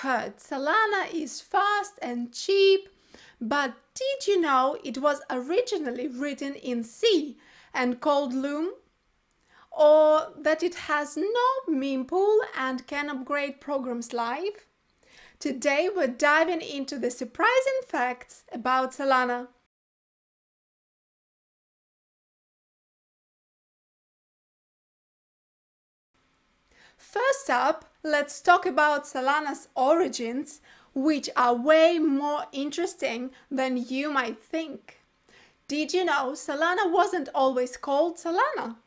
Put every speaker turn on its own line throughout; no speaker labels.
heard Solana is fast and cheap, but did you know it was originally written in C and called Loom? Or that it has no mempool and can upgrade programs live? Today we're diving into the surprising facts about Solana. First up, let's talk about Solana's origins, which are way more interesting than you might think. Did you know Solana wasn't always called Solana?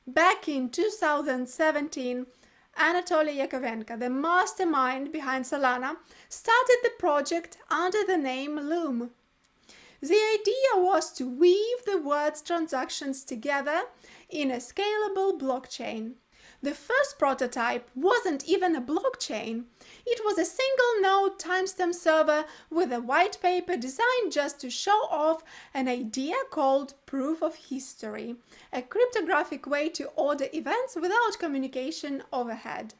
Back in 2017, Anatoly Yakovenko, the mastermind behind Solana, started the project under the name Loom. The idea was to weave the words transactions together in a scalable blockchain. The first prototype wasn't even a blockchain. It was a single-node timestamp server with a white paper designed just to show off an idea called proof of history, a cryptographic way to order events without communication overhead.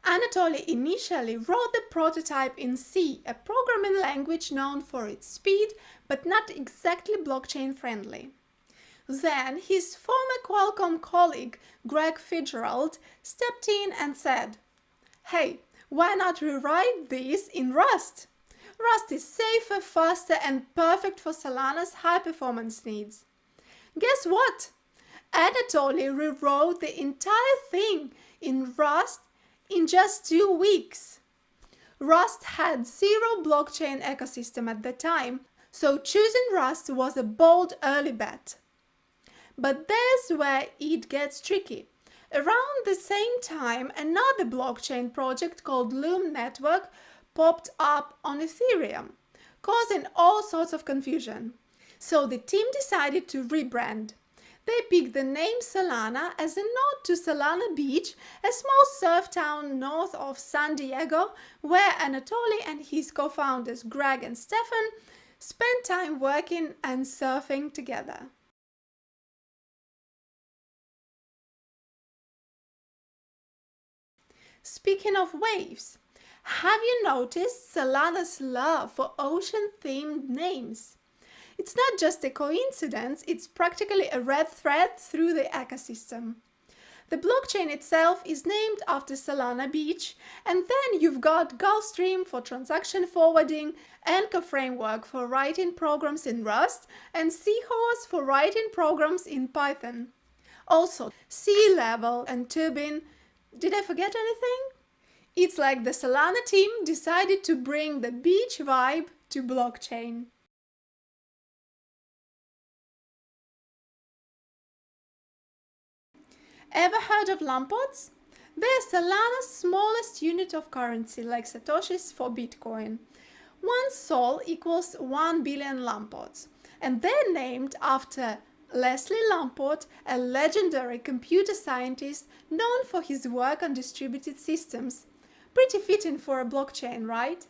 Anatoly initially wrote the prototype in C, a programming language known for its speed but not exactly blockchain-friendly. Then his former Qualcomm colleague, Greg Fitzgerald, stepped in and said, "Hey, why not rewrite this in Rust? Rust is safer, faster, and perfect for Solana's high-performance needs." Guess what? Anatoly rewrote the entire thing in Rust in just 2 weeks. Rust had zero blockchain ecosystem at the time, so choosing Rust was a bold early bet. But there's where it gets tricky. Around the same time, another blockchain project called Loom Network popped up on Ethereum, causing all sorts of confusion. So the team decided to rebrand. They picked the name Solana as a nod to Solana Beach, a small surf town north of San Diego, where Anatoly and his co-founders Greg and Stefan spent time working and surfing together. Speaking of waves, have you noticed Solana's love for ocean-themed names? It's not just a coincidence, it's practically a red thread through the ecosystem. The blockchain itself is named after Solana Beach, and then you've got Gulfstream for transaction forwarding, Anchor Framework for writing programs in Rust, and Seahorse for writing programs in Python. Also, Sea Level and Turbine. Did I forget anything? It's like the Solana team decided to bring the beach vibe to blockchain. Ever heard of Lamports? They're Solana's smallest unit of currency, like Satoshis for Bitcoin. One sol equals 1 billion Lamports, and they're named after Leslie Lamport, a legendary computer scientist known for his work on distributed systems. Pretty fitting for a blockchain, right?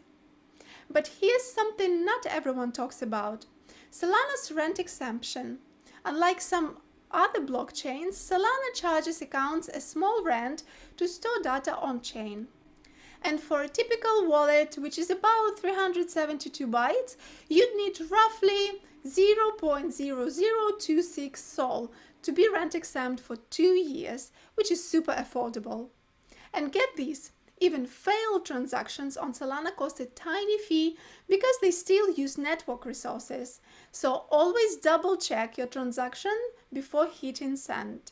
But here's something not everyone talks about. Solana's rent exemption. Unlike some other blockchains, Solana charges accounts a small rent to store data on-chain. And for a typical wallet, which is about 372 bytes, you'd need roughly 0.0026 sol to be rent exempt for 2 years, which is super affordable. And get this, even failed transactions on Solana cost a tiny fee because they still use network resources. So always double check your transaction before hitting send.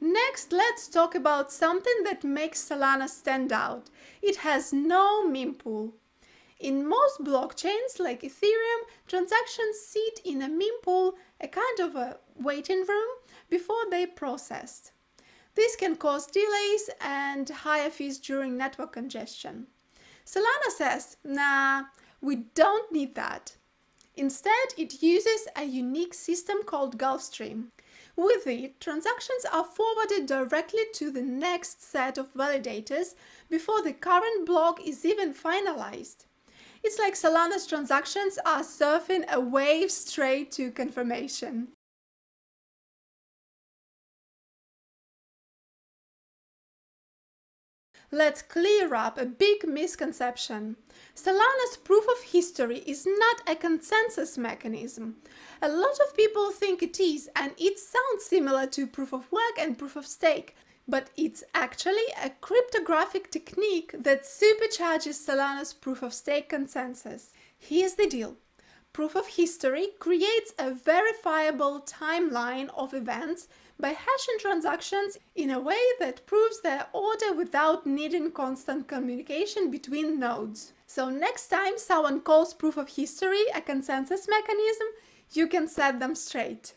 Next, let's talk about something that makes Solana stand out. It has no mempool. In most blockchains, like Ethereum, transactions sit in a mempool, a kind of a waiting room, before they're processed. This can cause delays and higher fees during network congestion. Solana says, nah, we don't need that. Instead, it uses a unique system called Gulfstream. With it, transactions are forwarded directly to the next set of validators before the current block is even finalized. It's like Solana's transactions are surfing a wave straight to confirmation. let's clear up a big misconception. Solana's proof of history is not a consensus mechanism. A lot of people think it is, and it sounds similar to proof of work and proof of stake, but it's actually a cryptographic technique that supercharges Solana's proof of stake consensus. Here's the deal. Proof of history creates a verifiable timeline of events by hashing transactions in a way that proves their order without needing constant communication between nodes. So next time someone calls proof of history a consensus mechanism, you can set them straight.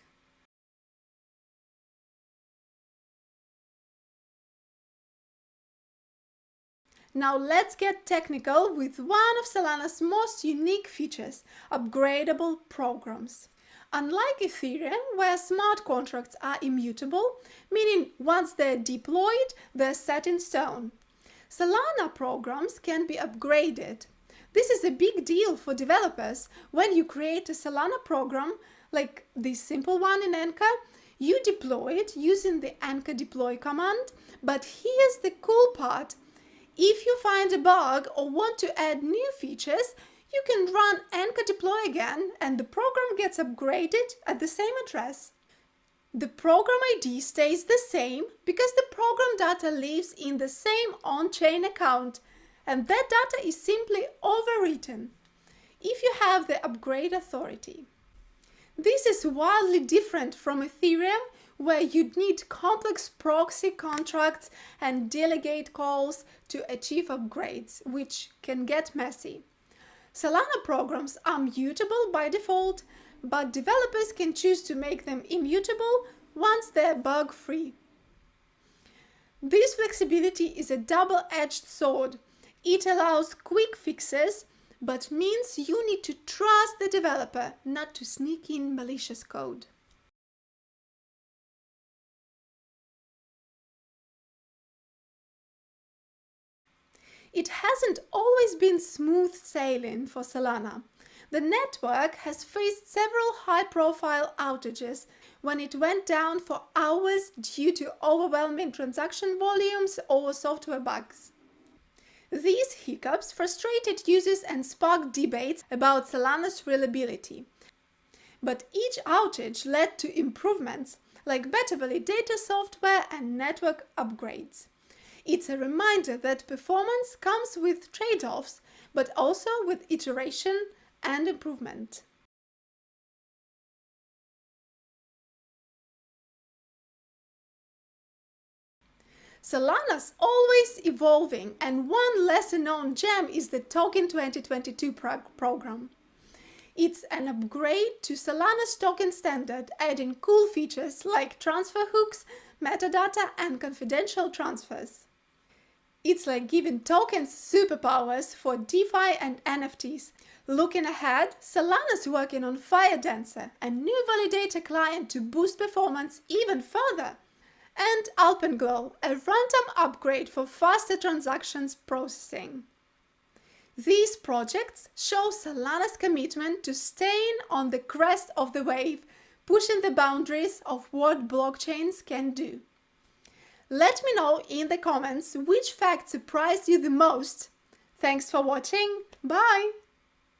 Now let's get technical with one of Solana's most unique features, upgradable programs. Unlike Ethereum, where smart contracts are immutable, meaning once they're deployed, they're set in stone, Solana programs can be upgraded. This is a big deal for developers. When you create a Solana program, like this simple one in Anchor, you deploy it using the Anchor deploy command, but here's the cool part. If you find a bug or want to add new features, you can run Anchor deploy again and the program gets upgraded at the same address. The program ID stays the same because the program data lives in the same on-chain account, and that data is simply overwritten if you have the upgrade authority. This is wildly different from Ethereum, where you'd need complex proxy contracts and delegate calls to achieve upgrades, which can get messy. Solana programs are mutable by default, but developers can choose to make them immutable once they're bug-free. This flexibility is a double-edged sword. It allows quick fixes, but means you need to trust the developer not to sneak in malicious code. It hasn't always been smooth sailing for Solana. The network has faced several high-profile outages when it went down for hours due to overwhelming transaction volumes or software bugs. These hiccups frustrated users and sparked debates about Solana's reliability. But each outage led to improvements like better validator software and network upgrades. It's a reminder that performance comes with trade-offs, but also with iteration and improvement. Solana's always evolving, and one lesser-known gem is the Token 2022 program. It's an upgrade to Solana's token standard, adding cool features like transfer hooks, metadata, and confidential transfers. It's like giving tokens superpowers for DeFi and NFTs. Looking ahead, Solana's working on Fire Dancer, a new validator client to boost performance even further, and Alpenglow, a runtime upgrade for faster transactions processing. These projects show Solana's commitment to staying on the crest of the wave, pushing the boundaries of what blockchains can do. Let me know in the comments which fact surprised you the most. Thanks for watching. Bye!